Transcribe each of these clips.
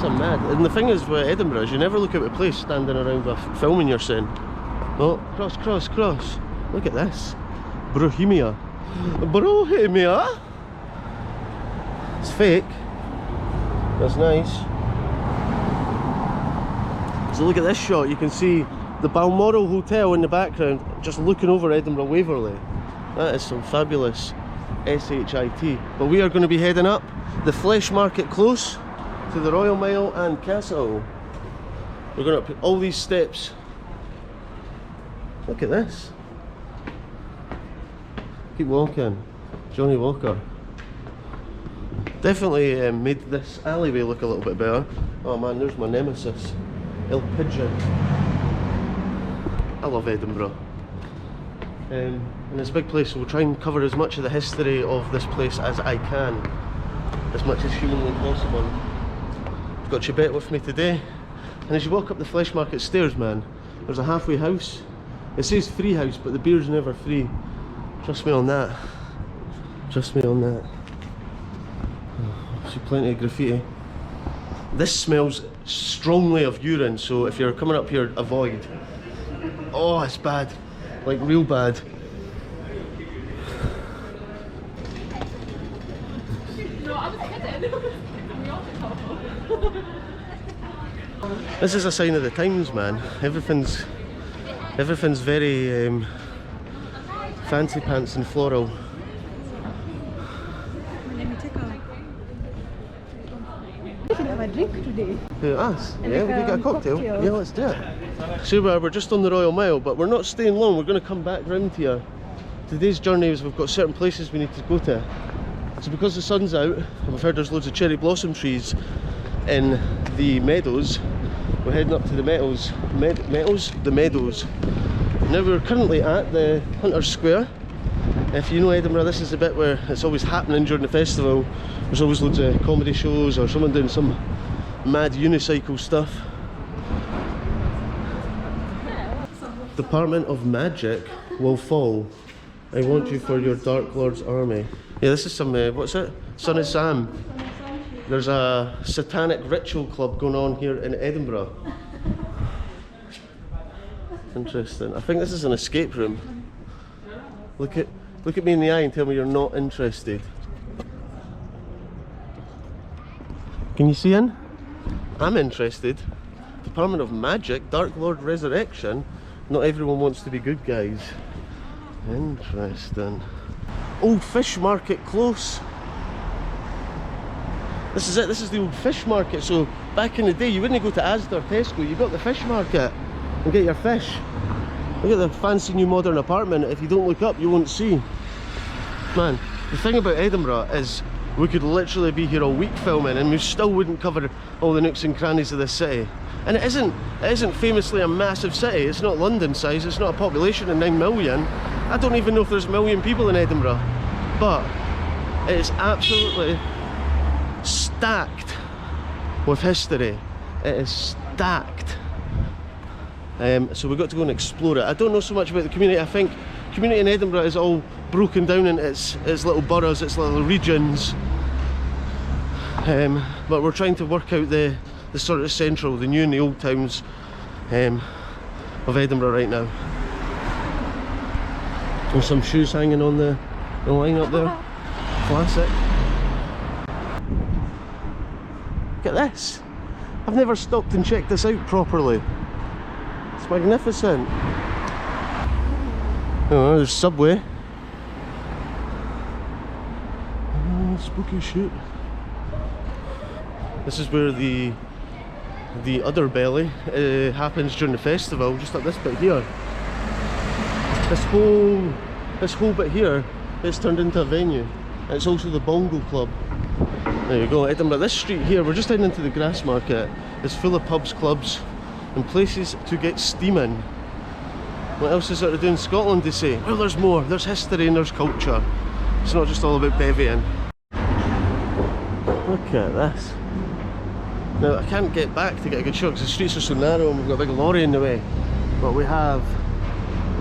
are mad. And the thing is with Edinburgh is you never look at the place standing around with filming you're saying. Oh, cross, cross, cross. Look at this. Bohemia. Bohemia? It's fake. That's nice. So look at this shot. You can see the Balmoral Hotel in the background, just looking over Edinburgh Waverley. That is some fabulous SHIT. But we are going to be heading up the Flesh Market Close to the Royal Mile and Castle. We're going to put all these steps. Look at this. Keep walking. Johnny Walker. Definitely made this alleyway look a little bit better. Oh man, there's my nemesis. El Pigeon. I love Edinburgh. And it's a big place, so we'll try and cover as much of the history of this place as I can. As much as humanly possible. I've got Chibet with me today. And as you walk up the Flesh Market stairs, man, there's a halfway house. It says free house, but the beer's never free. Trust me on that. Trust me on that. See plenty of graffiti. This smells strongly of urine, so if you're coming up here, avoid. Oh, it's bad. Like real bad. No, I was kidding. This is a sign of the times, man. Everything's very fancy pants and floral. We should have a drink today. Us? Yeah, we could get a cocktail. Yeah, let's do it. So we're just on the Royal Mile, but we're not staying long. We're going to come back round here. Today's journey is we've got certain places we need to go to. So because the sun's out, and we've heard there's loads of cherry blossom trees in the Meadows, we're heading up to the Meadows. The Meadows. Now we're currently at the Hunter's Square. If you know Edinburgh, this is the bit where it's always happening during the festival. There's always loads of comedy shows or someone doing some mad unicycle stuff. Department of Magic will fall. I want you for your Dark Lord's army. Yeah, this is some, what's it? Son of Sam. There's a satanic ritual club going on here in Edinburgh. Interesting. I think this is an escape room. Look at me in the eye and tell me you're not interested. Can you see in? I'm interested. Department of Magic, Dark Lord Resurrection. Not everyone wants to be good guys. Interesting. Old Fish Market Close. This is it, this is the old fish market. So back in the day you wouldn't go to Asda or Tesco, you got the fish market and get your fish. Look at the fancy new modern apartment. If you don't look up you won't see. Man, the thing about Edinburgh is we could literally be here all week filming and we still wouldn't cover all the nooks and crannies of this city. And it isn't famously a massive city. It's not London size, it's not a population of 9 million. I don't even know if there's a million people in Edinburgh. But it is absolutely stacked with history. It is stacked. So we've got to go and explore it. I don't know so much about the community. I think community in Edinburgh is all broken down into its little boroughs, its little regions. But we're trying to work out the sort of central, the new and the old towns of Edinburgh right now. There's some shoes hanging on the line up there. Classic. Look at this. I've never stopped and checked this out properly. It's magnificent. Oh, there's Subway. Oh, spooky shit. This is where the other belly happens during the festival, just like this bit here. This whole bit here is turned into a venue. And it's also the Bongo Club. There you go, Edinburgh. This street here, we're just heading into the Grass Market. It's full of pubs, clubs and places to get steaming. What else is there to do in Scotland, they say? Well, there's more. There's history and there's culture. It's not just all about bevying. Look at this. Now, I can't get back to get a good shot because the streets are so narrow and we've got a big lorry in the way. But we have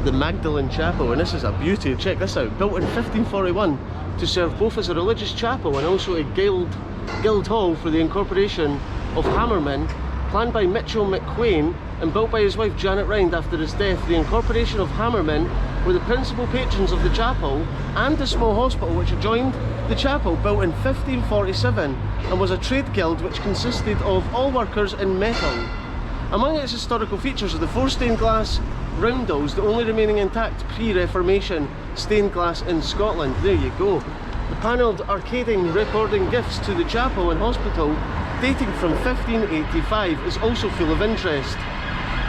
the Magdalene Chapel, and this is a beauty. Check this out. Built in 1541 to serve both as a religious chapel and also a guild hall for the incorporation of hammermen, planned by Mitchell McQueen and built by his wife Janet Rind after his death. The incorporation of hammermen were the principal patrons of the chapel and a small hospital which adjoined the chapel, built in 1547, and was a trade guild which consisted of all workers in metal. Among its historical features are the 4 stained glass roundels, the only remaining intact pre-Reformation stained glass in Scotland. There you go. The panelled arcading recording gifts to the chapel and hospital, dating from 1585, is also full of interest.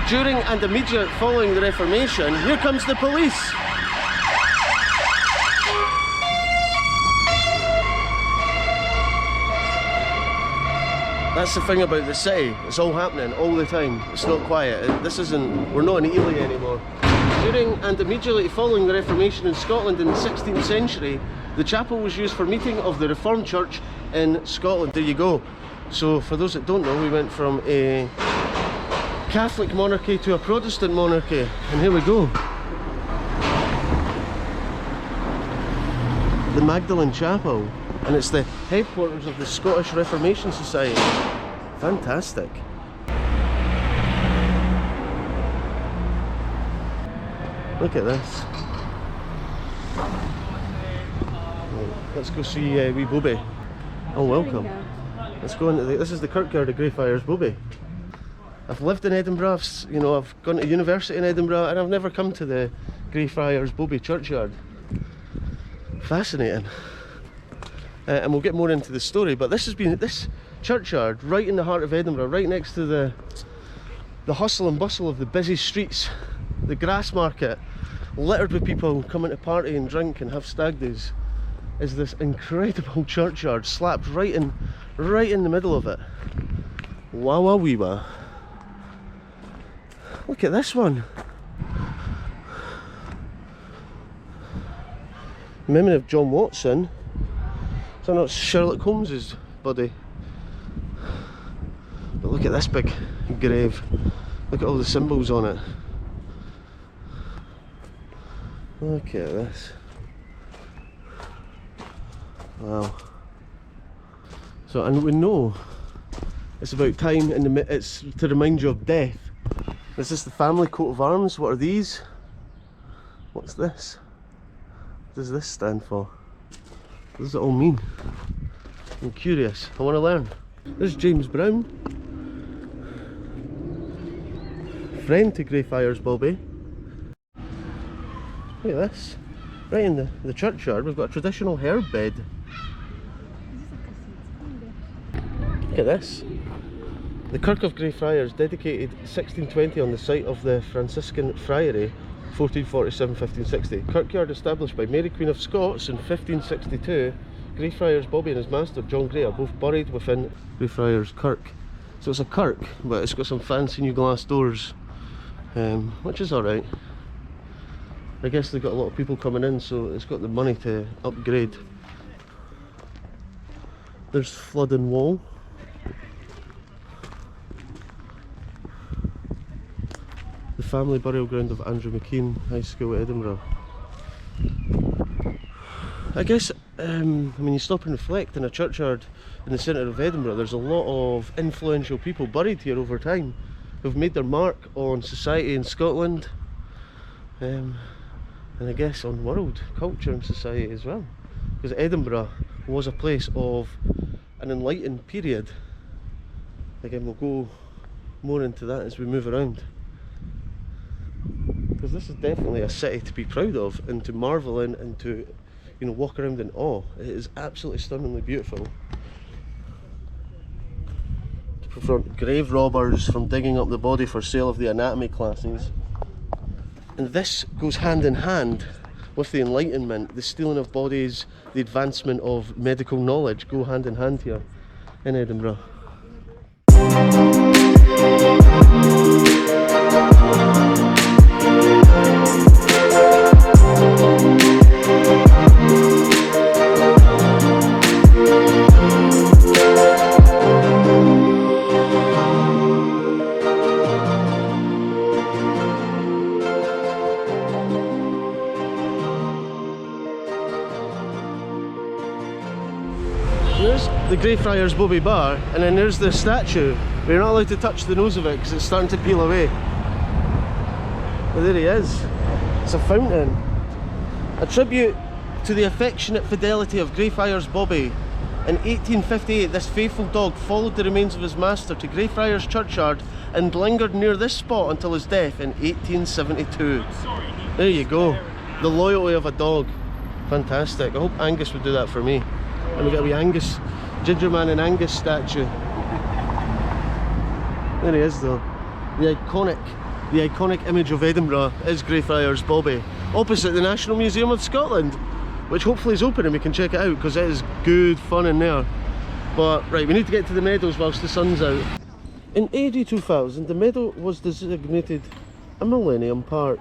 During and immediate following the Reformation, here comes the police! That's the thing about the city, it's all happening all the time, it's not quiet. We're not in Ely anymore. During and immediately following the Reformation in Scotland in the 16th century, the chapel was used for meeting of the Reformed Church in Scotland. There you go. So for those that don't know, we went from a Catholic monarchy to a Protestant monarchy, and here we go. The Magdalene Chapel, and it's the headquarters of the Scottish Reformation Society. Fantastic. Look at this. Let's go see wee Bobby. Oh, welcome. Let's go into this is the Kirkyard of Greyfriars Bobby. I've lived in Edinburgh, I've gone to university in Edinburgh, and I've never come to the Greyfriars Bobby churchyard. Fascinating. And we'll get more into the story, but this churchyard right in the heart of Edinburgh, right next to the hustle and bustle of the busy streets, the grass market, littered with people coming to party and drink and have stag do's, is this incredible churchyard slapped right in the middle of it. Wah wah wee wah. Look at this one. Memory of John Watson. So not Sherlock Holmes's buddy. But look at this big grave. Look at all the symbols on it. Look at this. Wow. So, and we know it's about time, it's to remind you of death. Is this the family coat of arms? What are these? What's this? What does this stand for? What does it all mean? I'm curious, I want to learn. There's James Brown, friend to Greyfriars Bobby. Look at this. Right in the churchyard, we've got a traditional herb bed. Look at this. The Kirk of Greyfriars, dedicated 1620 on the site of the Franciscan Friary, 1447-1560. Kirkyard established by Mary Queen of Scots in 1562. Greyfriars Bobby and his master John Grey are both buried within Greyfriars Kirk. So it's a kirk, but it's got some fancy new glass doors, which is alright. I guess they've got a lot of people coming in, so it's got the money to upgrade. There's Flooding Wall. The family burial ground of Andrew McKean High School, Edinburgh. I guess, I mean, you stop and reflect in a churchyard in the centre of Edinburgh, there's a lot of influential people buried here over time who've made their mark on society in Scotland, and I guess on world culture and society as well. Because Edinburgh was a place of an enlightened period. Again, we'll go more into that as we move around. Because this is definitely a city to be proud of and to marvel in and to, walk around in awe. It is absolutely stunningly beautiful. To prevent grave robbers from digging up the body for sale of the anatomy classes. And this goes hand in hand with the Enlightenment. The stealing of bodies, the advancement of medical knowledge go hand in hand here in Edinburgh. There's the Greyfriars Bobby bar, and then there's the statue. We're not allowed to touch the nose of it because it's starting to peel away. But there he is. It's a fountain. A tribute to the affectionate fidelity of Greyfriars Bobby. In 1858, this faithful dog followed the remains of his master to Greyfriars churchyard and lingered near this spot until his death in 1872. There you go. The loyalty of a dog. Fantastic. I hope Angus would do that for me. And we got a wee Angus, Ginger Man and Angus statue. There he is though. The iconic image of Edinburgh is Greyfriars Bobby, opposite the National Museum of Scotland, which hopefully is open and we can check it out because it is good fun in there. But right, we need to get to the Meadows whilst the sun's out. In AD 2000, the Meadow was designated a Millennium Park.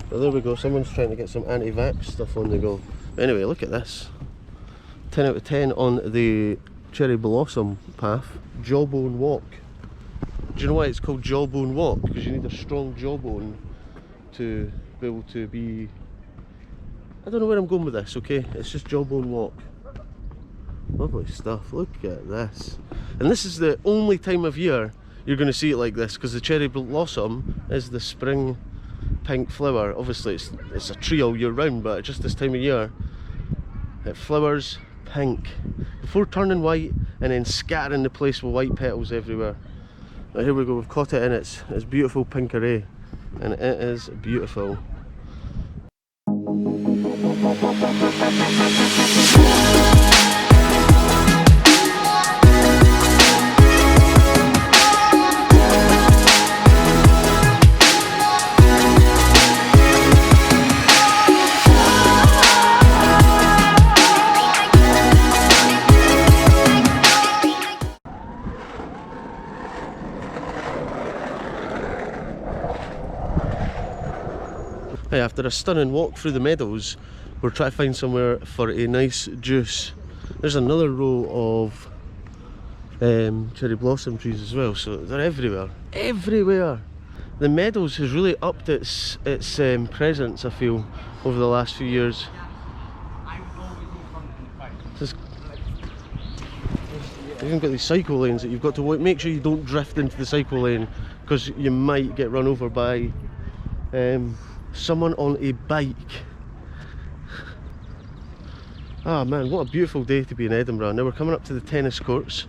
So there we go, someone's trying to get some anti-vax stuff on the go. Anyway, look at this. 10 out of 10 on the cherry blossom path. Jawbone Walk. Do you know why it's called Jawbone Walk? Because you need a strong jawbone to be able to be... I don't know where I'm going with this, okay? It's just Jawbone Walk. Lovely stuff, look at this. And this is the only time of year you're going to see it like this, because the cherry blossom is the spring pink flower. Obviously it's a tree all year round, but just this time of year it flowers pink before turning white and then scattering the place with white petals everywhere. Now here we go, we've caught it in its beautiful pink array, and it is beautiful. Hey, after a stunning walk through the Meadows, we're trying to find somewhere for a nice juice. There's another row of cherry blossom trees as well, so they're everywhere. Everywhere! The Meadows has really upped its presence, I feel, over the last few years. You've even got these cycle lanes that you've got to make sure you don't drift into the cycle lane, because you might get run over by someone on a bike. Ah man, what a beautiful day to be in Edinburgh. Now we're coming up to the tennis courts.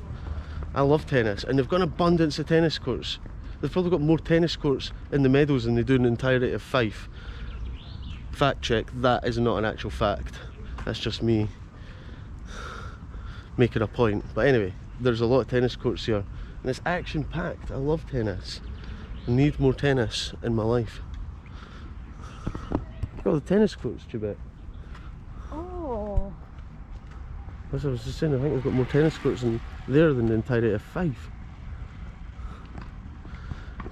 I love tennis, and they've got an abundance of tennis courts. They've probably got more tennis courts in the Meadows than they do in the entirety of Fife. Fact check, that is not an actual fact. That's just me making a point. But anyway, there's a lot of tennis courts here, and it's action packed. I love tennis. I need more tennis in my life. Look at all the tennis courts, Jubette. Oh. As I was just saying, I think they've got more tennis courts in there than the entirety of Fife.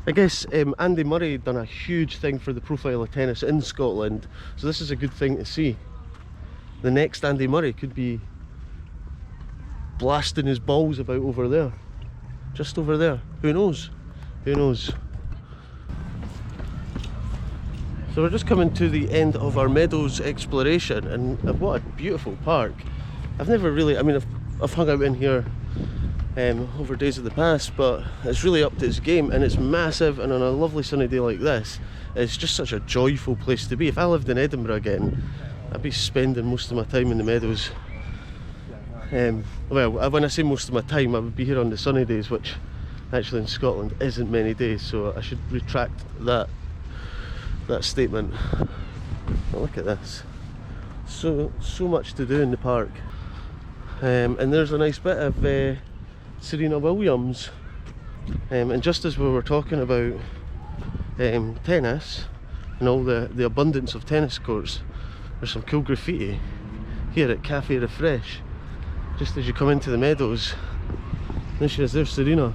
I guess Andy Murray done a huge thing for the profile of tennis in Scotland, so this is a good thing to see. The next Andy Murray could be blasting his balls about over there. Just over there. Who knows? Who knows? So we're just coming to the end of our Meadows exploration, and what a beautiful park. I've never really, I mean, I've hung out in here over days of the past, but it's really upped its game, and it's massive, and on a lovely sunny day like this, it's just such a joyful place to be. If I lived in Edinburgh again, I'd be spending most of my time in the Meadows. Well, when I say most of my time, I would be here on the sunny days, which actually in Scotland isn't many days, so I should retract that statement. But look at this, so much to do in the park. And there's a nice bit of Serena Williams, and just as we were talking about tennis and all the abundance of tennis courts, there's some cool graffiti here at Cafe Refresh just as you come into the Meadows. There she is, there's Serena.